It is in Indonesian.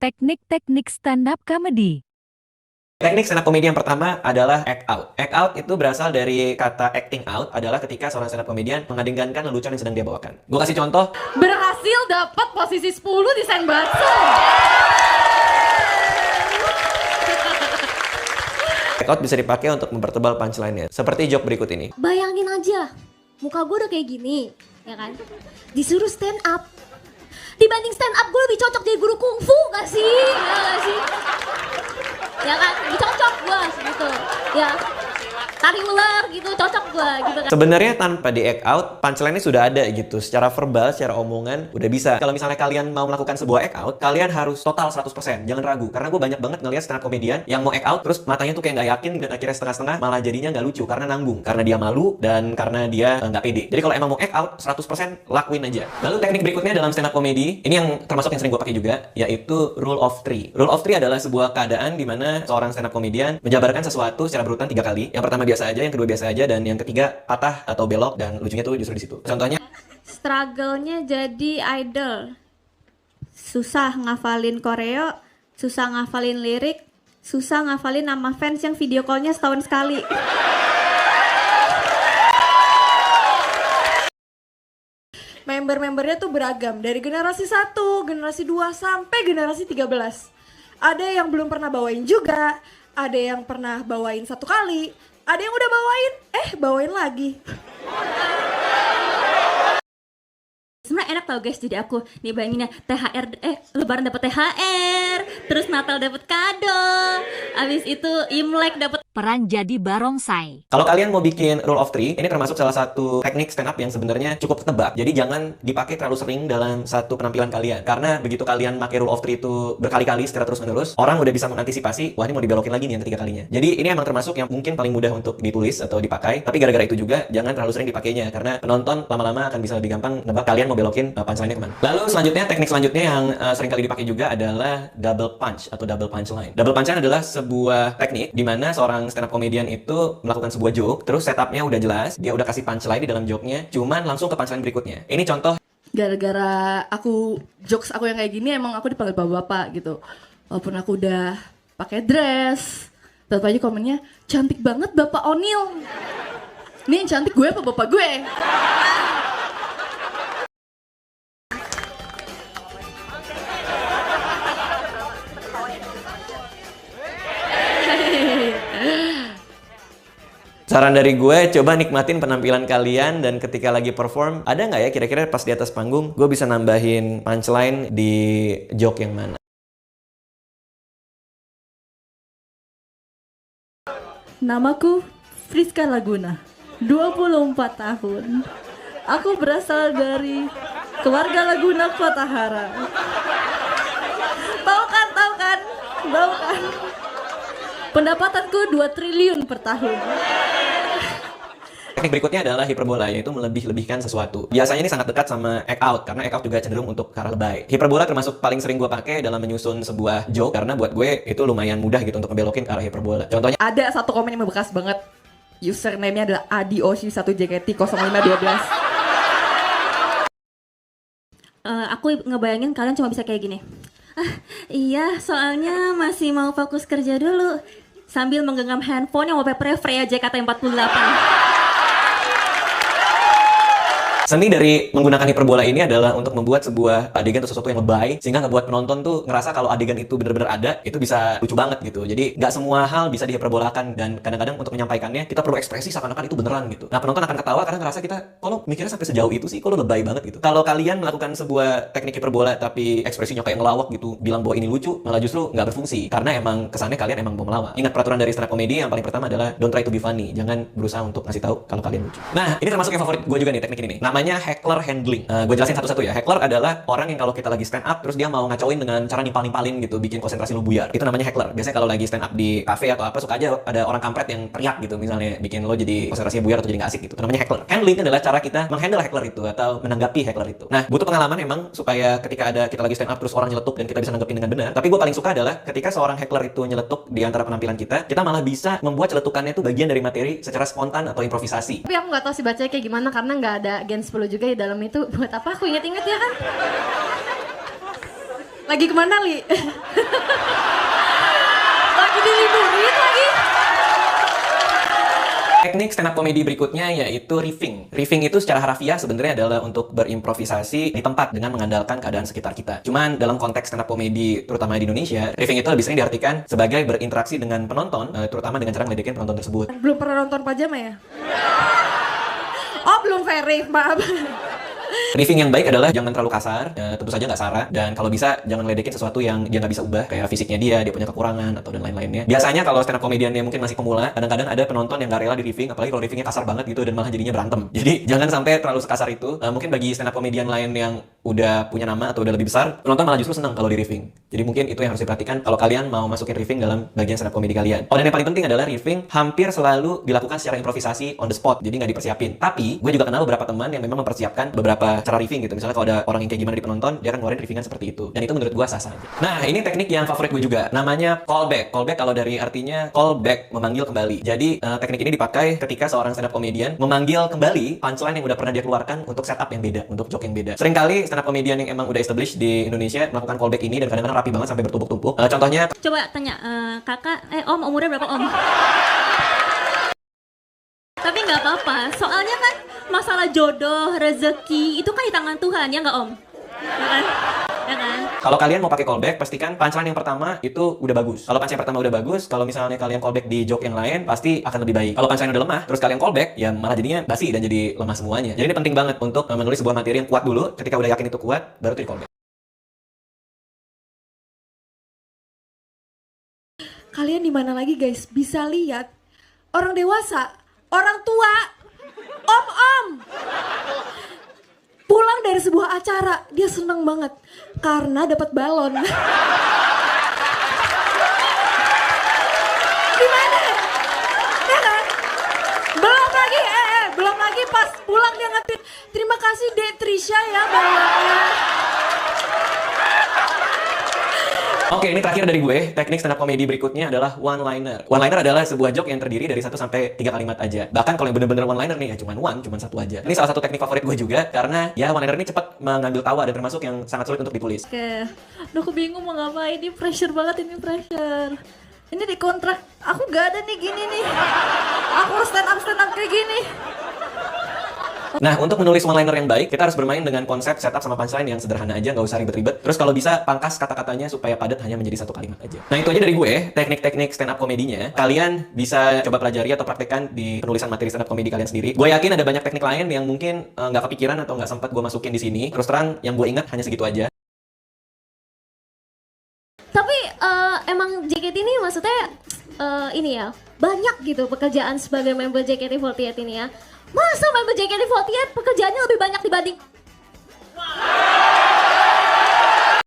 Teknik-teknik stand-up comedy. Teknik stand up comedy yang pertama adalah act out. Act out itu berasal dari kata acting out, adalah ketika seorang stand up comedian mengadegankan lelucon yang sedang dia bawakan. Gue kasih contoh. Berhasil dapat posisi 10 di Senbatsu. Act out bisa dipakai untuk mempertebal punchline-nya. Seperti joke berikut ini. Bayangin aja, muka gue udah kayak gini, ya kan? Disuruh stand up. Dibanding stand up, gue lebih cocok jadi guru kungfu gak sih? Ya gak sih? Ya kan? Lebih cocok gue gitu. Ya, tari ular gitu, cocok gue gitu kan. Sebenarnya tanpa di act out, punchline-nya sudah ada gitu. Secara verbal, secara omongan, udah bisa. Kalau misalnya kalian mau melakukan sebuah act out, kalian harus total 100%. Jangan ragu. Karena gue banyak banget ngeliat stand up comedian yang mau act out, terus matanya tuh kayak nggak yakin, dan akhirnya setengah-setengah, malah jadinya nggak lucu. Karena nanggung. Karena dia malu, dan karena dia nggak pede. Jadi kalau emang mau act out, 100% lakuin aja. Lalu teknik berikutnya dalam stand up comedy, ini yang termasuk yang sering gue pakai juga, yaitu rule of three. Rule of three adalah sebuah keadaan di mana seorang stand up comedian menjabarkan sesuatu secara berurutan 3 kali. Yang pertama biasa aja, yang kedua biasa aja, dan yang ketiga patah atau belok, dan lucunya tuh justru di situ. Contohnya, Struggle-nya jadi idol. Susah ngafalin koreo, susah ngafalin lirik, susah ngafalin nama fans yang video call-nya setahun sekali. Member-membernya tuh beragam, dari generasi 1, generasi 2, sampai generasi 13. Ada yang belum pernah bawain juga, ada yang pernah bawain 1 kali, ada yang udah bawain lagi. Sebenarnya enak tau guys, jadi aku nih bayanginnya THR, Lebaran dapat THR, terus Natal dapat kado, abis itu Imlek dapat. Peran jadi barongsai. kalau kalian mau bikin rule of three, ini termasuk salah satu teknik stand up yang sebenarnya cukup tebak. Jadi jangan dipakai terlalu sering dalam satu penampilan kalian. Karena begitu kalian pakai rule of three itu berkali-kali secara terus-menerus, orang udah bisa mengantisipasi, wah ini mau dibelokin lagi nih yang ketiga kalinya. Jadi ini emang termasuk yang mungkin paling mudah untuk ditulis atau dipakai. Tapi gara-gara itu juga jangan terlalu sering dipakainya, karena penonton lama-lama akan bisa lebih gampang nebak kalian mau belokin punchline-nya kemana. Lalu selanjutnya, teknik selanjutnya yang sering kali dipakai juga adalah double punch atau double punchline. Double punchline adalah sebuah teknik di mana seorang stand up comedian itu melakukan sebuah joke, terus setupnya udah jelas, dia udah kasih punchline di dalam joke-nya, cuman langsung ke punchline berikutnya. Ini contoh. Gara-gara jokes aku yang kayak gini, emang aku dipanggil bapak-bapak gitu. Walaupun aku udah pakai dress, tetap aja komennya, cantik banget Bapak Onil. Nih yang cantik gue apa bapak gue? Saran dari gue, coba nikmatin penampilan kalian, dan ketika lagi perform, ada nggak ya kira-kira pas di atas panggung, gue bisa nambahin punchline di joke yang mana? Namaku Friska Laguna, 24 tahun. Aku berasal dari keluarga Laguna Kota Hara. Tahu kan? Pendapatanku 2 triliun per tahun. Teknik berikutnya adalah hiperbola, yaitu melebih-lebihkan sesuatu. Biasanya ini sangat dekat sama act out, karena act out juga cenderung untuk ke arah lebay. Hiperbola termasuk paling sering gue pakai dalam menyusun sebuah joke, karena buat gue itu lumayan mudah gitu untuk ngebelokin ke arah hiperbola. Contohnya, Ada satu komen yang membekas banget. Username-nya adalah adioshi1jkt00512. Aku ngebayangin kalian cuma bisa kayak gini. Iya, soalnya masih mau fokus kerja dulu sambil menggenggam handphone yang wallpaper Freya JKT48. seni dari menggunakan hiperbola ini adalah untuk membuat sebuah adegan atau sesuatu yang lebay, sehingga ngebuat penonton tuh ngerasa kalau adegan itu benar-benar ada, itu bisa lucu banget gitu. Jadi nggak semua hal bisa dihiperbolakan, dan kadang-kadang untuk menyampaikannya kita perlu ekspresi seakan-akan itu beneran gitu. Nah, penonton akan ketawa karena ngerasa kita, kalau mikirnya sampai sejauh itu sih, kalau lebay banget gitu. Kalau kalian melakukan sebuah teknik hiperbola tapi ekspresinya kayak ngelawak gitu, bilang bahwa ini lucu, malah justru nggak berfungsi, karena emang kesannya kalian emang mau melawak. Ingat peraturan dari stand up comedy yang paling pertama adalah don't try to be funny. Jangan berusaha untuk ngasih tahu kalau kalian lucu. Nah, ini termasuk yang favorit gue juga nih, teknik ini nih. Namanya heckler handling. Gue jelasin satu-satu ya. Heckler adalah orang yang kalau kita lagi stand up terus dia mau ngacoin dengan cara nimpal-nimpalin gitu, bikin konsentrasi lu buyar. Itu namanya heckler. Biasanya kalau lagi stand up di cafe atau apa, suka aja ada orang kampret yang teriak gitu, misalnya bikin lo jadi konsentrasinya buyar atau jadi nggak asik gitu. Itu namanya heckler. Handling adalah cara kita menghandle heckler itu atau menanggapi heckler itu. Nah, butuh pengalaman emang supaya ketika ada kita lagi stand up terus orang nyeletuk dan kita bisa nanggepin dengan benar. Tapi gue paling suka adalah ketika seorang heckler itu nyeletuk di antara penampilan kita malah bisa membuat celetukannya itu bagian dari materi secara spontan atau improvisasi. Tapi aku nggak tahu sih bacanya kayak gimana karena nggak ada Gen 10 juga di dalam itu. Buat apa aku inget-inget ya kan? Lagi kemana, Li? Lagi diliburin lagi. Teknik stand up comedy berikutnya yaitu riffing. Riffing itu secara harafiah sebenarnya adalah untuk berimprovisasi di tempat dengan mengandalkan keadaan sekitar kita. Cuman dalam konteks stand up comedy terutama di Indonesia, riffing itu lebih sering diartikan sebagai berinteraksi dengan penonton, terutama dengan cara ngeledekin penonton tersebut. Belum pernah nonton Pajama ya? Oh, belum verif, maaf. Riffing yang baik adalah jangan terlalu kasar, tentu saja nggak sara, dan kalau bisa jangan ledekin sesuatu yang dia nggak bisa ubah, kayak fisiknya dia punya kekurangan, atau dan lain-lainnya. Biasanya kalau stand up comedian yang mungkin masih pemula, kadang-kadang ada penonton yang nggak rela di riffing, apalagi kalau riffingnya kasar banget gitu, dan malah jadinya berantem. Jadi jangan sampai terlalu sekasar itu. Mungkin bagi stand up comedian lain yang udah punya nama atau udah lebih besar, penonton malah justru senang kalau di riffing. Jadi mungkin itu yang harus diperhatikan kalau kalian mau masukin riffing dalam bagian stand up comedy kalian. Oh, dan yang paling penting adalah riffing hampir selalu dilakukan secara improvisasi on the spot, jadi nggak dipersiapin. Tapi gue juga kenal beberapa teman yang memang mempersiapkan beberapa cara riffing gitu. Misalnya kalau ada orang yang kayak gimana di penonton, dia akan ngeluarin riffingan seperti itu. Dan itu menurut gue sah-sah aja. Nah, ini teknik yang favorit gue juga. Namanya callback. Callback kalau dari artinya callback, memanggil kembali. Jadi teknik ini dipakai ketika seorang stand up comedian memanggil kembali punchline yang udah pernah dia keluarkan untuk setup yang beda, untuk joke yang beda. Seringkali stand up comedian yang emang udah established di Indonesia melakukan callback ini dan kadang-kadang rapi banget sampai bertumpuk-tumpuk. Contohnya, Coba tanya, kakak, om umurnya berapa om? Tapi nggak apa-apa, soalnya kan masalah jodoh, rezeki, itu kan di tangan Tuhan, ya nggak om? Ya kan? Ya kan? kalau kalian mau pakai callback, pastikan punchline yang pertama itu udah bagus. Kalau punchline pertama udah bagus, kalau misalnya kalian callback di joke yang lain, pasti akan lebih baik. Kalau punchline udah lemah, terus kalian callback, ya malah jadinya basi dan jadi lemah semuanya. Jadi ini penting banget untuk menulis sebuah materi yang kuat dulu. Ketika udah yakin itu kuat, baru tuh di callback. Kalian di mana lagi, guys? Bisa lihat orang dewasa, orang tua, om-om pulang dari sebuah acara, dia seneng banget karena dapat balon. Gimana? Ya kan? Belum lagi pas pulang dia ngetik, terima kasih Dek Trisha ya balonnya. Oke, ini terakhir dari gue. Teknik stand up comedy berikutnya adalah one-liner. One-liner adalah sebuah joke yang terdiri dari 1 sampai 3 kalimat aja. Bahkan kalau yang bener-bener one-liner nih, ya cuman satu aja. Ini salah satu teknik favorit gue juga, karena ya one-liner ini cepat mengambil tawa dan termasuk yang sangat sulit untuk ditulis. Oke, aduh aku bingung mau ngapain, ini pressure banget, ini pressure. Ini di kontrak, aku gak ada nih gini nih. Aku harus stand up kayak gini. Nah, untuk menulis one-liner yang baik, kita harus bermain dengan konsep setup sama punchline yang sederhana aja, nggak usah ribet-ribet. Terus kalau bisa, pangkas kata-katanya supaya padat hanya menjadi 1 kalimat aja. Nah, itu aja dari gue, teknik-teknik stand up komedinya. Kalian bisa coba pelajari atau praktekkan di penulisan materi stand up komedi kalian sendiri. Gue yakin ada banyak teknik lain yang mungkin nggak kepikiran atau nggak sempat gue masukin di sini. Terus terang, yang gue ingat hanya segitu aja. Tapi emang JKT ini maksudnya ini ya, banyak gitu pekerjaan sebagai member JKT48 ini ya. Masa member JKT48 pekerjaannya lebih banyak dibanding